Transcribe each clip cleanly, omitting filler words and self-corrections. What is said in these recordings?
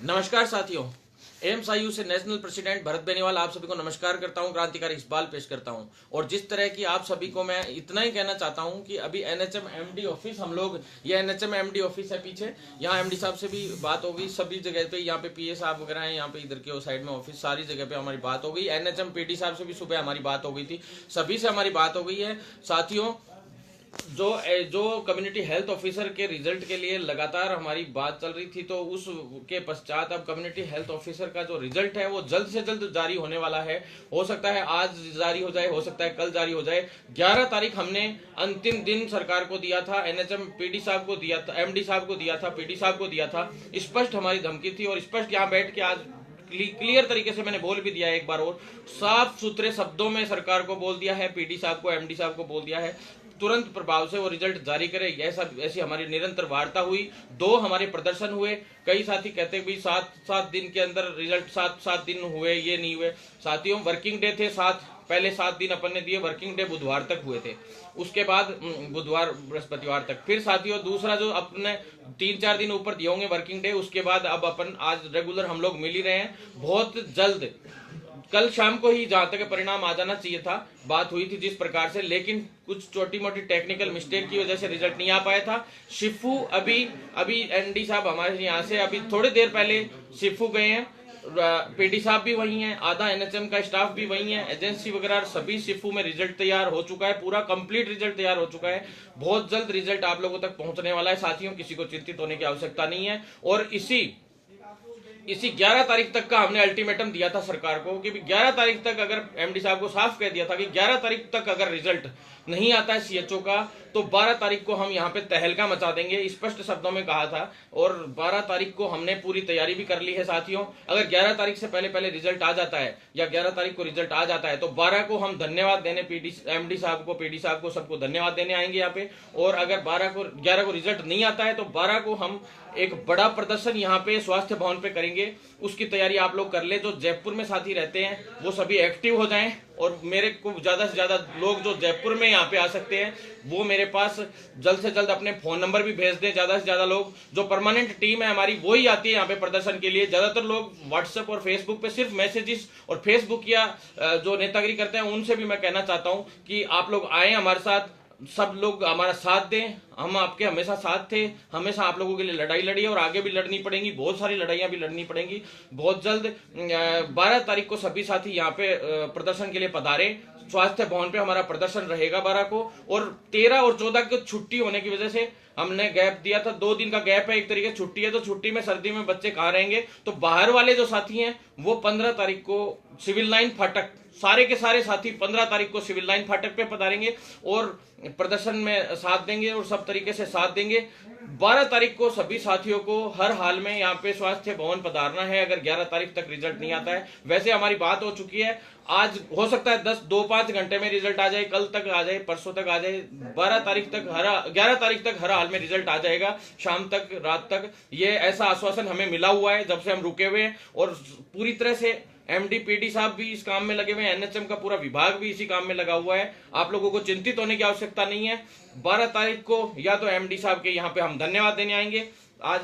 नमस्कार साथियों, एएमएसआईयू से नेशनल प्रेसिडेंट भरत बेनीवाल आप सभी को नमस्कार करता हूं, क्रांतिकारी इकबाल पेश करता हूं। और जिस तरह की आप सभी को मैं इतना ही कहना चाहता हूं कि अभी एनएचएम एमडी ऑफिस हम लोग, ये एनएचएम एमडी ऑफिस है पीछे, यहाँ एमडी साहब से भी बात हो गई, सभी जगह पे यहाँ पे पीए साहब वगैरह हैं, यहाँ पे इधर के साइड में ऑफिस, सारी जगह पे हमारी बात हो गई। एनएचएम पीडी साहब से भी सुबह हमारी बात हो गई थी, सभी से हमारी बात हो गई है। साथियों, जो जो कम्युनिटी हेल्थ ऑफिसर के रिजल्ट के लिए लगातार हमारी बात चल रही थी, तो उसके पश्चात अब कम्युनिटी हेल्थ ऑफिसर का जो रिजल्ट है वो जल्द से जल्द जारी होने वाला है। हो सकता है आज जारी हो जाए, हो सकता है कल जारी हो जाए। 11 तारीख हमने अंतिम दिन सरकार को दिया था, एनएचएम पीडी साहब को दिया था, एमडी साहब को दिया था, पीडी साहब को दिया था। स्पष्ट हमारी धमकी थी और स्पष्ट यहाँ बैठ के आज क्लियर तरीके से मैंने बोल भी दिया है, एक बार और साफ सुथरे शब्दों में सरकार को बोल दिया है, पीडी साहब को, एमडी साहब को बोल दिया है, तुरंत प्रभाव से वो रिजल्ट जारी करे। ऐसी हमारी निरंतर वार्ता हुई, 2 हमारे प्रदर्शन हुए। कई साथी कहते भी 7 दिन के अंदर रिजल्ट, 7 दिन हुए, ये नहीं हुए। साथियों, वर्किंग डे थे, पहले 7 दिन अपन ने दिए, वर्किंग डे बुधवार तक हुए थे, उसके बाद बुधवार बृहस्पतिवार तक। फिर साथियों दूसरा जो अपने 3-4 दिन ऊपर दिए होंगे वर्किंग डे, उसके बाद अब अपन आज रेगुलर हम लोग मिल ही रहे हैं। बहुत जल्द कल शाम को ही जहां तक परिणाम आ जाना चाहिए था, बात हुई थी जिस प्रकार से, लेकिन कुछ छोटी मोटी टेक्निकल मिस्टेक की वजह से रिजल्ट नहीं आ पाया था। शिफू अभी एनडी साहब हमारे यहाँ से अभी थोड़ी देर पहले शिफू गए हैं, पीडी साहब भी वही हैं, आधा एनएचएम का स्टाफ भी वही है, एजेंसी वगैरह सभी शिफू में रिजल्ट तैयार हो चुका है, पूरा कंप्लीट रिजल्ट तैयार हो चुका है। बहुत जल्द रिजल्ट आप लोगों तक पहुंचने वाला है साथियों, किसी को चिंतित होने की आवश्यकता नहीं है। और इसी 11 तारीख तक का हमने अल्टीमेटम दिया था सरकार को कि 11 तारीख तक, अगर एमडी साहब को साफ कह दिया था कि 11 तारीख तक अगर रिजल्ट नहीं आता है सीएचओ का, तो 12 तारीख को हम यहाँ पे तहलका मचा देंगे, स्पष्ट शब्दों में कहा था। और 12 तारीख को हमने पूरी तैयारी भी कर ली है साथियों। अगर 11 तारीख से पहले रिजल्ट आ जाता है, या 11 तारीख को रिजल्ट आ जाता है, तो 12 को हम धन्यवाद देने एमडी साहब को, पीडी साहब को, सबको धन्यवाद देने आएंगे यहाँ पे। और अगर 11 को रिजल्ट नहीं आता है, तो 12 को हम एक बड़ा प्रदर्शन यहाँ पे स्वास्थ्य भवन पे करेंगे। उसकी तैयारी आप लोग कर ले। जो जयपुर में साथी रहते हैं वो सभी एक्टिव हो जाएं, और मेरे को ज्यादा से ज्यादा लोग जो जयपुर में यहाँ पे आ सकते हैं वो मेरे पास जल्द से जल्द अपने फोन नंबर भी भेज दें। ज्यादा से ज्यादा लोग, जो परमानेंट टीम है हमारी वही आती है यहाँ पे प्रदर्शन के लिए। ज्यादातर लोग व्हाट्सएप और फेसबुक पे सिर्फ मैसेजेस और फेसबुक या जो नेतागिरी करते हैं उनसे भी मैं कहना चाहता हूँ कि आप लोग आए हमारे साथ, सब लोग हमारा साथ दें। हम आपके हमेशा साथ थे, हमेशा आप लोगों के लिए लड़ाई लड़ी है और आगे भी लड़नी पड़ेंगी, बहुत सारी लड़ाइयां भी लड़नी पड़ेंगी। बहुत जल्द 12 तारीख को सभी साथी यहाँ पे प्रदर्शन के लिए पधारे। स्वास्थ्य भवन पे हमारा प्रदर्शन रहेगा 12 को। और 13 और 14 को छुट्टी होने की वजह से हमने गैप दिया था, 2 दिन का गैप है, एक तरीके से छुट्टी है, तो छुट्टी में सर्दी में बच्चे कहाँ रहेंगे। तो बाहर वाले जो साथी हैं वो 15 तारीख को सिविल लाइन फाटक, सारे के सारे साथी 15 तारीख को सिविल लाइन फाटक पे पधारेंगे और प्रदर्शन में साथ देंगे और सब तरीके से साथ देंगे। 12 तारीख को सभी साथियों को हर हाल में यहाँ पे स्वास्थ्य भवन पधारना है, अगर 11 तारीख तक रिजल्ट नहीं आता है। वैसे हमारी बात हो चुकी है, आज हो सकता है 2-5 घंटे में रिजल्ट आ जाए, कल तक आ जाए, परसों तक आ जाए। 11 तारीख तक हर हाल में रिजल्ट आ जाएगा, शाम तक, रात तक। ये ऐसा आश्वासन हमें मिला हुआ है जब से हम रुके हुए हैं, और पूरी तरह से एमडी पीडी साहब भी इस काम में लगे हुए हैं, एनएचएम का पूरा विभाग भी इसी काम में लगा हुआ है। आप लोगों को चिंतित होने की आवश्यकता नहीं है। 12 तारीख को या तो एमडी साहब के यहाँ पे हम धन्यवाद देने आएंगे। आज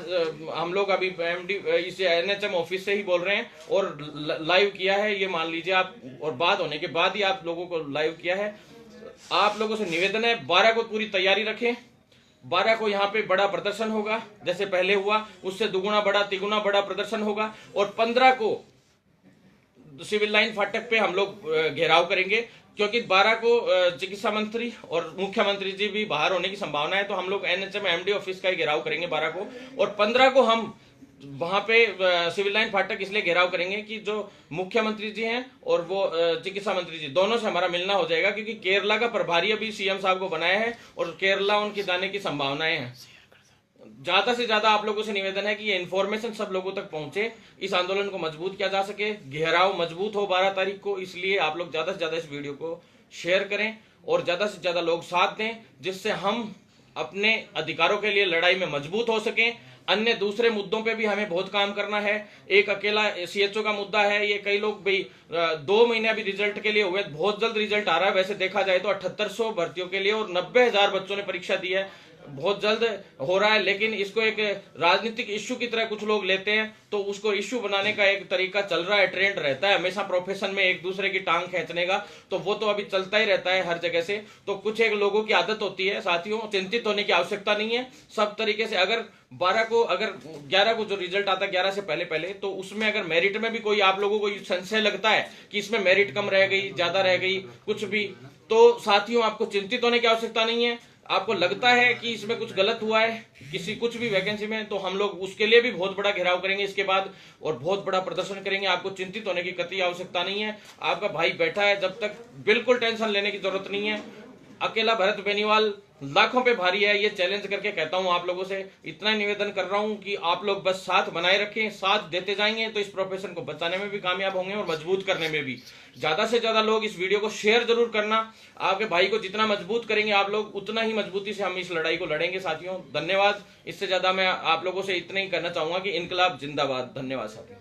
हम लोग अभी एमडी इसे एनएचएम ऑफिस से ही बोल रहे हैं और लाइव किया है, ये मान लीजिए आप, और बात होने के बाद ही आप लोगों को लाइव किया है। आप लोगों से निवेदन है, 12 को पूरी तैयारी रखें। 12 को यहाँ पे बड़ा प्रदर्शन होगा, जैसे पहले हुआ उससे दुगुना बड़ा, तिगुना बड़ा प्रदर्शन होगा। और 15 को सिविल लाइन फाटक पे हम लोग घेराव करेंगे, क्योंकि 12 को चिकित्सा मंत्री और मुख्यमंत्री जी भी बाहर होने की संभावना है, तो हम लोग एनएचएम एमडी ऑफिस का ही घेराव करेंगे 12 को। और 15 को हम वहां पे सिविल लाइन फाटक इसलिए घेराव करेंगे कि जो मुख्यमंत्री जी हैं और वो चिकित्सा मंत्री जी, दोनों से हमारा मिलना हो जाएगा, क्योंकि केरला का प्रभारी अभी सीएम साहब को बनाया है और केरला उनके जाने की संभावनाएं हैं। ज्यादा से ज्यादा आप लोगों से निवेदन है कि ये इन्फॉर्मेशन सब लोगों तक पहुंचे, इस आंदोलन को मजबूत किया जा सके, घेराव मजबूत हो 12 तारीख को। इसलिए आप लोग ज्यादा से ज्यादा इस वीडियो को शेयर करें और ज्यादा से ज्यादा लोग साथ दें, जिससे हम अपने अधिकारों के लिए लड़ाई में मजबूत हो सकें। अन्य दूसरे मुद्दों पे भी हमें बहुत काम करना है। एक अकेला सीएचओ का मुद्दा है, ये कई लोग भाई 2 महीने अभी रिजल्ट के लिए हुए, बहुत जल्द रिजल्ट आ रहा है। वैसे देखा जाए तो 7800 भर्तियों के लिए और 90,000 बच्चों ने परीक्षा दी है, बहुत जल्द हो रहा है। लेकिन इसको एक राजनीतिक इश्यू की तरह कुछ लोग लेते हैं, तो उसको इश्यू बनाने का एक तरीका चल रहा है, ट्रेंड रहता है हमेशा प्रोफेशन में एक दूसरे की टांग खींचने का, तो वो तो अभी चलता ही रहता है हर जगह से। तो कुछ एक लोगों की आदत होती है। साथियों, चिंतित होने की आवश्यकता नहीं है। सब तरीके से अगर 11 को जो रिजल्ट आता है 11 से पहले पहले, तो उसमें अगर मेरिट में भी कोई आप लोगों को संशय लगता है कि इसमें मेरिट कम रह गई, ज्यादा रह गई, कुछ भी, तो साथियों आपको चिंतित होने की आवश्यकता नहीं है। आपको लगता है कि इसमें कुछ गलत हुआ है किसी कुछ भी वैकेंसी में, तो हम लोग उसके लिए भी बहुत बड़ा घेराव करेंगे इसके बाद और बहुत बड़ा प्रदर्शन करेंगे। आपको चिंतित होने की कतई आवश्यकता नहीं है। आपका भाई बैठा है, जब तक बिल्कुल टेंशन लेने की जरूरत नहीं है। अकेला भरत बेनीवाल लाखों पे भारी है, ये चैलेंज करके कहता हूं आप लोगों से। इतना निवेदन कर रहा हूं कि आप लोग बस साथ बनाए रखें, साथ देते जाएंगे तो इस प्रोफेशन को बचाने में भी कामयाब होंगे और मजबूत करने में भी। ज्यादा से ज्यादा लोग इस वीडियो को शेयर जरूर करना। आपके भाई को जितना मजबूत करेंगे आप लोग, उतना ही मजबूती से हम इस लड़ाई को लड़ेंगे। साथियों धन्यवाद। इससे ज्यादा मैं आप लोगों से इतना ही कहना चाहूंगा कि इनकलाब जिंदाबाद। धन्यवाद साथियों।